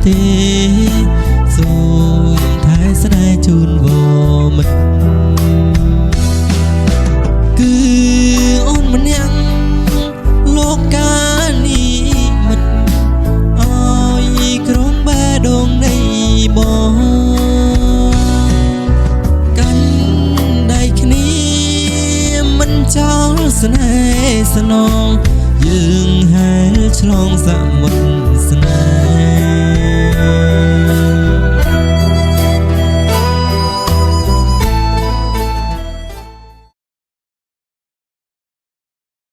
ទេសូមថែស្នេហ៍ជូនវមិត្តគឺអូនម្នាក់លោកកានេះមិត្តអើយក្រុងបេះដូងនៃបងកាន់ដៃគ្នាមិនចោលស្នេហ៍ស្នងយើងហែលឆ្លងសមុទ្រ